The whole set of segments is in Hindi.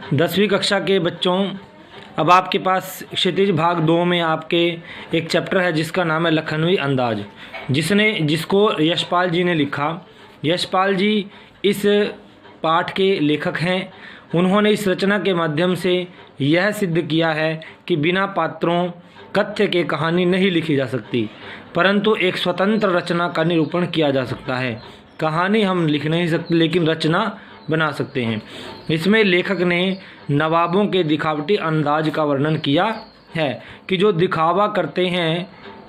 10वीं कक्षा के बच्चों, अब आपके पास क्षितिज भाग 2 में आपके एक चैप्टर है जिसका नाम है लखनवी अंदाज, जिसको यशपाल जी ने लिखा। यशपाल जी इस पाठ के लेखक हैं। उन्होंने इस रचना के माध्यम से यह सिद्ध किया है कि बिना पात्रों कथ्य के कहानी नहीं लिखी जा सकती, परंतु एक स्वतंत्र रचना का निरूपण किया जा सकता है। कहानी हम लिख नहीं सकते, लेकिन रचना बना सकते हैं। इसमें लेखक ने नवाबों के दिखावटी अंदाज का वर्णन किया है कि जो दिखावा करते हैं,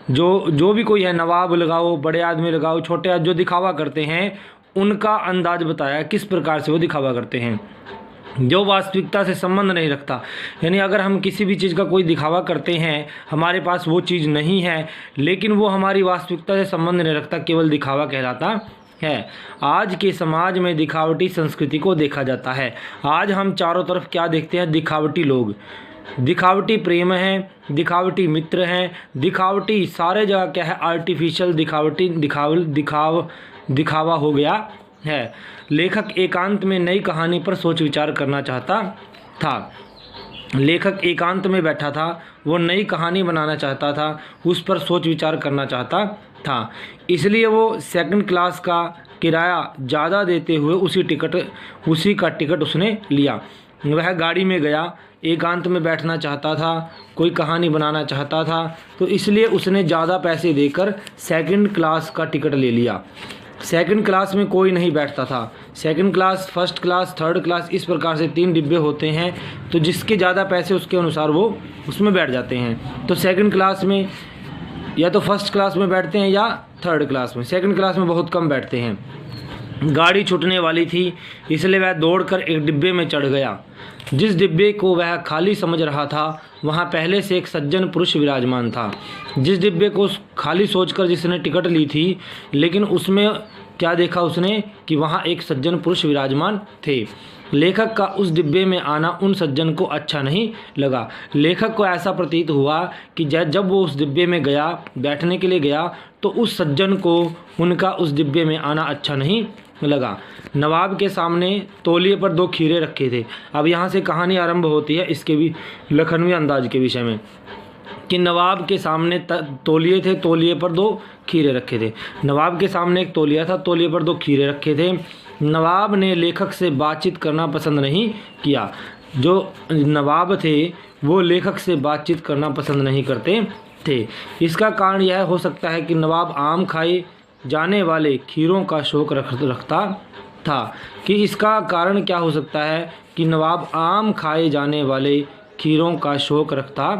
जो भी कोई है, नवाब लगाओ, बड़े आदमी लगाओ, छोटे आदमी, जो दिखावा करते हैं उनका अंदाज बताया किस प्रकार से वो दिखावा करते हैं, जो वास्तविकता से संबंध नहीं रखता। यानी अगर हम किसी भी चीज़ का कोई दिखावा करते हैं, हमारे पास वो चीज़ नहीं है, लेकिन वो हमारी वास्तविकता से संबंध नहीं रखता, केवल दिखावा कहलाता है। आज के समाज में दिखावटी संस्कृति को देखा जाता है। आज हम चारों तरफ क्या देखते हैं? दिखावटी लोग, दिखावटी प्रेम हैं, दिखावटी मित्र हैं, दिखावटी सारे जगह क्या है? आर्टिफिशियल दिखावटी दिखावा हो गया है। लेखक एकांत में नई कहानी पर सोच विचार करना चाहता था। लेखक एकांत में बैठा था, वो नई कहानी बनाना चाहता था, उस पर सोच विचार करना चाहता था। इसलिए वो सेकंड क्लास का किराया ज़्यादा देते हुए उसी का टिकट उसने लिया। वह गाड़ी में गया, एकांत में बैठना चाहता था, कोई कहानी बनाना चाहता था, तो इसलिए उसने ज़्यादा पैसे देकर सेकंड क्लास का टिकट ले लिया। सेकंड क्लास में कोई नहीं बैठता था। Second class, first class, third class, इस प्रकार से 3 डिब्बे होते हैं, तो जिसके ज़्यादा पैसे उसके अनुसार वो उसमें बैठ जाते हैं। तो सेकंड क्लास में या तो फर्स्ट क्लास में बैठते हैं या थर्ड क्लास में, सेकंड क्लास में बहुत कम बैठते हैं। गाड़ी छूटने वाली थी, इसलिए वह दौड़कर एक डिब्बे में चढ़ गया। जिस डिब्बे को वह खाली समझ रहा था, वहाँ पहले से एक सज्जन पुरुष विराजमान था। जिस डिब्बे को खाली सोचकर जिसने टिकट ली थी, लेकिन उसमें क्या देखा उसने कि वहाँ एक सज्जन पुरुष विराजमान थे। लेखक का उस डिब्बे में आना उन सज्जन को अच्छा नहीं लगा। लेखक को ऐसा प्रतीत हुआ कि जब वो उस डिब्बे में गया, बैठने के लिए गया, तो उस सज्जन को उनका उस डिब्बे में आना अच्छा नहीं लगा। नवाब के सामने तौलिए पर 2 खीरे रखे थे। अब यहाँ से कहानी आरंभ होती है इसके भी लखनवी अंदाज के विषय में, कि नवाब के सामने तौलिए थे, तौलिए पर 2 खीरे रखे थे। नवाब के सामने एक तौलिया था, तौलिए पर 2 खीरे रखे थे। नवाब ने लेखक से बातचीत करना पसंद नहीं किया। जो नवाब थे वो लेखक से बातचीत करना पसंद नहीं करते थे। इसका कारण यह हो सकता है कि नवाब आम खाए जाने वाले खीरों का शौक रखता था। कि इसका कारण क्या हो सकता है कि नवाब आम खाए जाने वाले खीरों का शौक रखता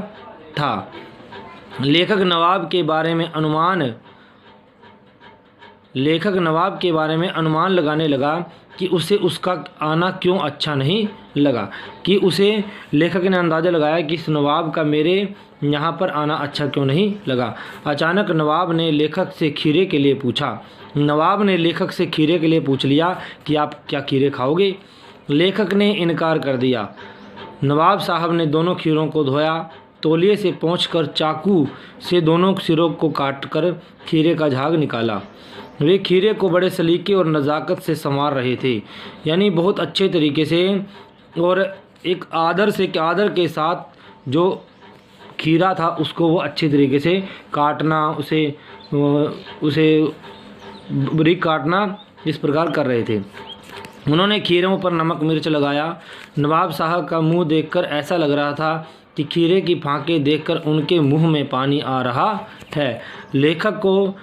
था। लेखक नवाब के बारे में अनुमान लगाने लगा कि उसे उसका आना क्यों अच्छा नहीं लगा। कि उसे लेखक ने अंदाज़ा लगाया कि इस नवाब का मेरे यहाँ पर आना अच्छा क्यों नहीं लगा। अचानक नवाब ने लेखक से खीरे के लिए पूछा। नवाब ने लेखक से खीरे के लिए पूछ लिया कि आप क्या खीरे खाओगे? लेखक ने इनकार कर दिया। नवाब साहब ने दोनों खीरों को धोया, तौलिए से पोंछकर चाकू से दोनों सिरों को काटकर खीरे का झाग निकाला। वे खीरे को बड़े सलीके और नज़ाकत से संवार रहे थे, यानी बहुत अच्छे तरीके से और एक आदर के साथ जो खीरा था उसको वो अच्छे तरीके से काटना, उसे बारीक काटना, इस प्रकार कर रहे थे। उन्होंने खीरों पर नमक मिर्च लगाया। नवाब साहब का मुंह देखकर ऐसा लग रहा था कि खीरे की फांके देखकर उनके मुंह में पानी आ रहा है। लेखक को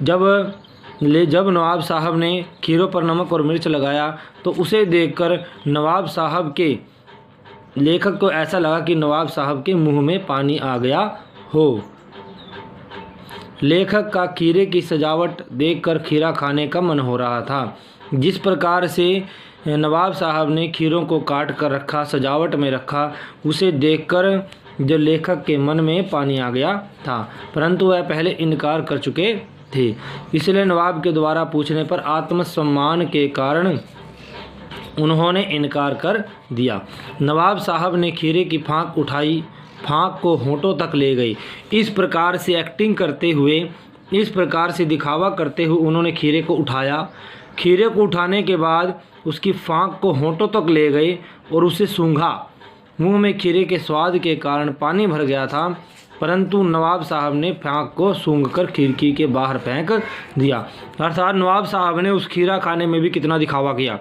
जब नवाब साहब ने खीरों पर नमक और मिर्च लगाया तो उसे देखकर लेखक को ऐसा लगा कि नवाब साहब के मुंह में पानी आ गया हो। लेखक का खीरे की सजावट देखकर खीरा खाने का मन हो रहा था। जिस प्रकार से नवाब साहब ने खीरों को काट कर रखा, सजावट में रखा, उसे देखकर जो लेखक के मन में पानी आ गया था, परंतु वह पहले इनकार कर चुके थे। इसलिए नवाब के द्वारा पूछने पर आत्मसम्मान के कारण उन्होंने इनकार कर दिया। नवाब साहब ने खीरे की फांक उठाई, फांक को होंठों तक ले गई। इस प्रकार से एक्टिंग करते हुए, इस प्रकार से दिखावा करते हुए उन्होंने खीरे को उठाया। खीरे को उठाने के बाद उसकी फाँक को होंठों तक ले गए और उसे सूंघा। मुंह में खीरे के स्वाद के कारण पानी भर गया था, परंतु नवाब साहब ने फाँक को सूंघकर खिड़की के बाहर फेंक दिया। अर्थात नवाब साहब ने उस खीरा खाने में भी कितना दिखावा किया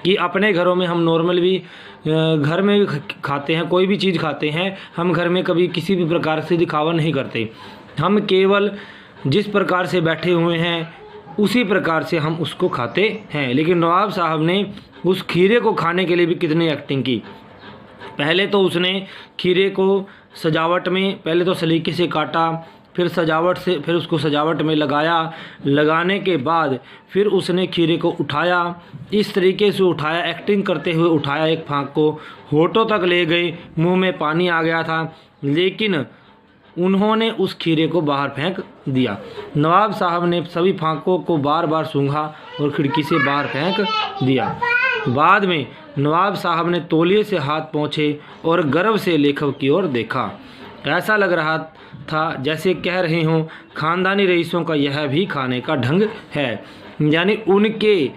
कि अपने घरों में हम नॉर्मल भी घर में भी खाते हैं, कोई भी चीज़ खाते हैं, हम घर में कभी किसी भी प्रकार से दिखावा नहीं करते। हम केवल जिस प्रकार से बैठे हुए हैं उसी प्रकार से हम उसको खाते हैं। लेकिन नवाब साहब ने उस खीरे को खाने के लिए भी कितनी एक्टिंग की। पहले तो उसने खीरे को सजावट में पहले तो सलीके से काटा, फिर उसको सजावट में लगाया, लगाने के बाद फिर उसने खीरे को उठाया, इस तरीके से उठाया, एक्टिंग करते हुए उठाया, एक फाँक को होठों तक ले गए, मुंह में पानी आ गया था, लेकिन उन्होंने उस खीरे को बाहर फेंक दिया। नवाब साहब ने सभी फाँकों को बार बार सूंघा और खिड़की से बाहर फेंक दिया। बाद में नवाब साहब ने तौलिए से हाथ पोंछे और गर्व से लेखक की ओर देखा। ऐसा लग रहा था जैसे कह रहे हों, खानदानी रईसों का यह भी खाने का ढंग है। यानी उनके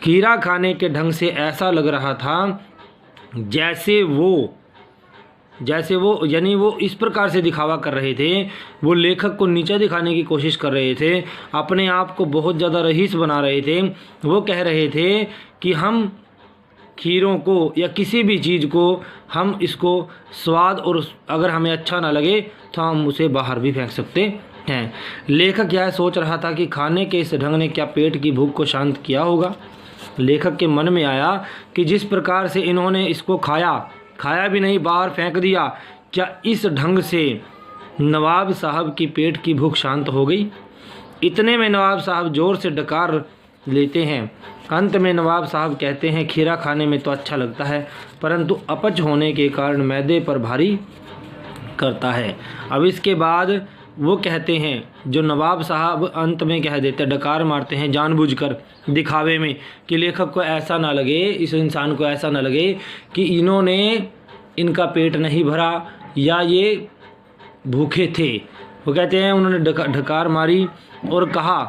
खीरा खाने के ढंग से ऐसा लग रहा था जैसे वो यानी वो इस प्रकार से दिखावा कर रहे थे, वो लेखक को नीचा दिखाने की कोशिश कर रहे थे, अपने आप को बहुत ज़्यादा रईस बना रहे थे। वो कह रहे थे कि हम खीरों को या किसी भी चीज़ को हम इसको स्वाद और अगर हमें अच्छा ना लगे तो हम उसे बाहर भी फेंक सकते हैं। लेखक यह सोच रहा था कि खाने के इस ढंग ने क्या पेट की भूख को शांत किया होगा। लेखक के मन में आया कि जिस प्रकार से इन्होंने इसको खाया भी नहीं, बाहर फेंक दिया, क्या इस ढंग से नवाब साहब की पेट की भूख शांत हो गई। इतने में नवाब साहब ज़ोर से डकार लेते हैं। अंत में नवाब साहब कहते हैं, खीरा खाने में तो अच्छा लगता है, परंतु अपच होने के कारण मैदे पर भारी करता है। अब इसके बाद वो कहते हैं, जो नवाब साहब अंत में कह देते हैं, डकार मारते हैं जानबूझकर दिखावे में, कि लेखक को ऐसा ना लगे, इस इंसान को ऐसा ना लगे कि इनका पेट नहीं भरा या ये भूखे थे। वो कहते हैं, उन्होंने डकार मारी और कहा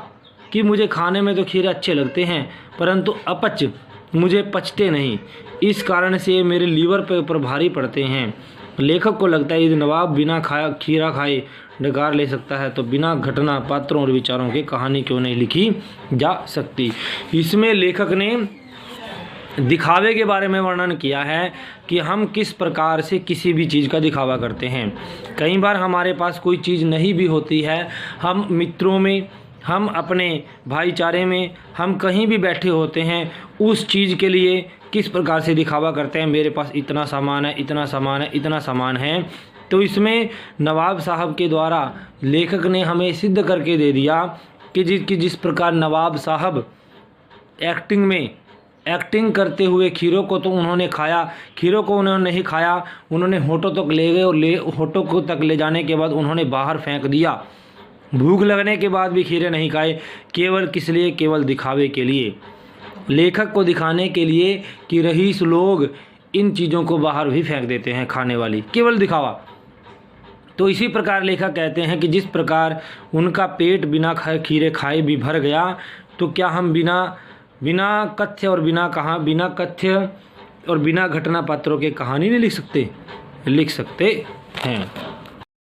कि मुझे खाने में तो खीरे अच्छे लगते हैं, परंतु अपच मुझे पचते नहीं, इस कारण से मेरे लीवर पर भारी पड़ते हैं। लेखक को लगता है यदि नवाब बिना खीरा खाए डकार ले सकता है तो बिना घटना, पात्रों और विचारों की कहानी क्यों नहीं लिखी जा सकती। इसमें लेखक ने दिखावे के बारे में वर्णन किया है कि हम किस प्रकार से किसी भी चीज़ का दिखावा करते हैं। कई बार हमारे पास कोई चीज़ नहीं भी होती है, हम मित्रों में, हम अपने भाईचारे में, हम कहीं भी बैठे होते हैं, उस चीज़ के लिए किस प्रकार से दिखावा करते हैं, मेरे पास इतना सामान है, इतना सामान है, इतना सामान है। तो इसमें नवाब साहब के द्वारा लेखक ने हमें सिद्ध करके दे दिया कि जिस प्रकार नवाब साहब एक्टिंग करते हुए खीरों को तो उन्होंने खाया, खीरों को उन्होंने नहीं खाया, उन्होंने होठों तक ले गए और होठों को तक ले जाने के बाद उन्होंने बाहर फेंक दिया। भूख लगने के बाद भी खीरे नहीं खाए, केवल किस लिए, केवल दिखावे के लिए, लेखक को दिखाने के लिए कि रईस लोग इन चीज़ों को बाहर भी फेंक देते हैं खाने वाली, केवल दिखावा। तो इसी प्रकार लेखक कहते हैं कि जिस प्रकार उनका पेट बिना खीरे खाए भी भर गया, तो क्या हम बिना कथ्य और बिना घटना पात्रों के कहानी नहीं लिख सकते हैं।